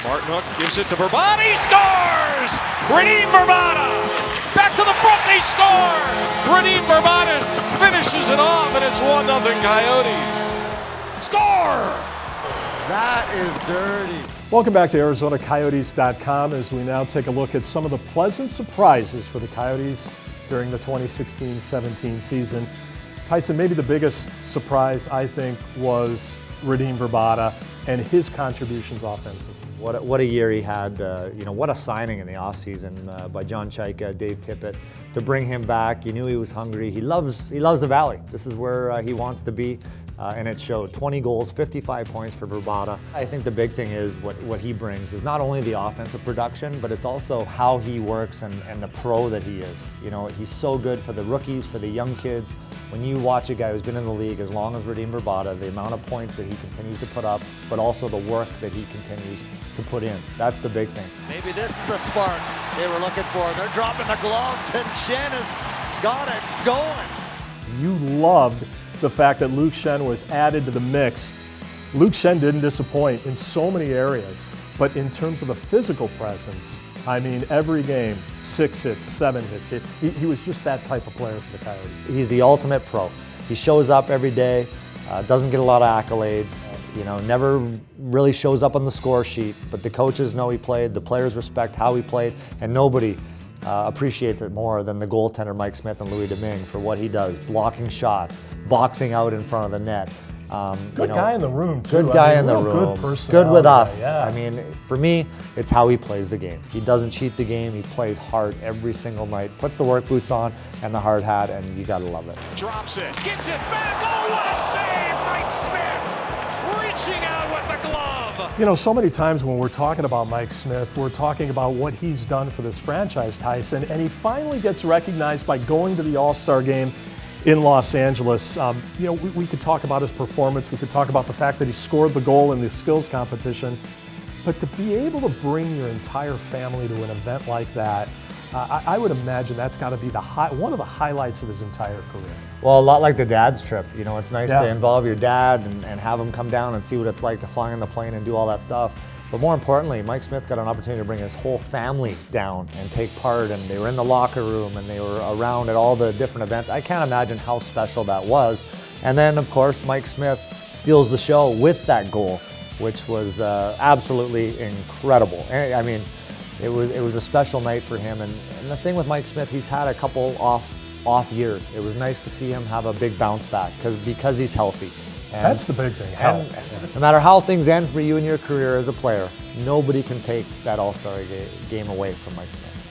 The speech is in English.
Martinook gives it to Verbata. He scores! Radim Verbata! Back to the front, they score! Radim Verbata finishes it off, and it's 1-0 Coyotes. Score! That is dirty. Welcome back to ArizonaCoyotes.com as we now take a look at some of the pleasant surprises for the Coyotes during the 2016-17 season. Tyson, maybe the biggest surprise, I think, was Radim Verbata and his contributions offensively. What a year he had. What a signing in the offseason by John Chaika, Dave Tippett, to bring him back. You knew he was hungry. He loves the Valley. This is where he wants to be. And it showed. 20 goals, 55 points for Verbata. I think the big thing is what he brings is not only the offensive production, but it's also how he works and the pro that he is. You know, he's so good for the rookies, for the young kids. When you watch a guy who's been in the league as long as Radim Verbata, the amount of points that he continues to put up, but also the work that he continues to put in. That's the big thing. Maybe this is the spark they were looking for. They're dropping the gloves, and Shen has got it going. You loved the fact that Luke Shen was added to the mix. Luke Shen didn't disappoint in so many areas, but in terms of the physical presence, I mean, every game, 6 hits, 7 hits. He was just that type of player for the Coyotes. He's the ultimate pro. He shows up every day, doesn't get a lot of accolades, never really shows up on the score sheet, but the coaches know he played, the players respect how he played, and nobody appreciates it more than the goaltender Mike Smith and Louis Domingue for what he does, blocking shots, boxing out in front of the net. Good guy in the room, too. Good guy in the room. Good person. Good with us. Yeah. I mean, for me, it's how he plays the game. He doesn't cheat the game. He plays hard every single night, puts the work boots on and the hard hat, and you got to love it. Drops it, gets it back. Oh, what a save, Mike Smith! Reaching out with the glove. You know, so many times when we're talking about Mike Smith, we're talking about what he's done for this franchise, Tyson, and he finally gets recognized by going to the All-Star game in Los Angeles. We could talk about his performance. We could talk about the fact that he scored the goal in the skills competition. But to be able to bring your entire family to an event like that, I would imagine that's got to be one of the highlights of his entire career. Well, a lot like the dad's trip. It's nice to involve your dad and have him come down and see what it's like to fly on the plane and do all that stuff. But more importantly, Mike Smith got an opportunity to bring his whole family down and take part, and they were in the locker room and they were around at all the different events. I can't imagine how special that was. And then, of course, Mike Smith steals the show with that goal, which was absolutely incredible. I mean, it was a special night for him. And the thing with Mike Smith, he's had a couple off years. It was nice to see him have a big bounce back because he's healthy. And that's the big thing, health. No matter how things end for you in your career as a player, nobody can take that All-Star game away from Mike Smith.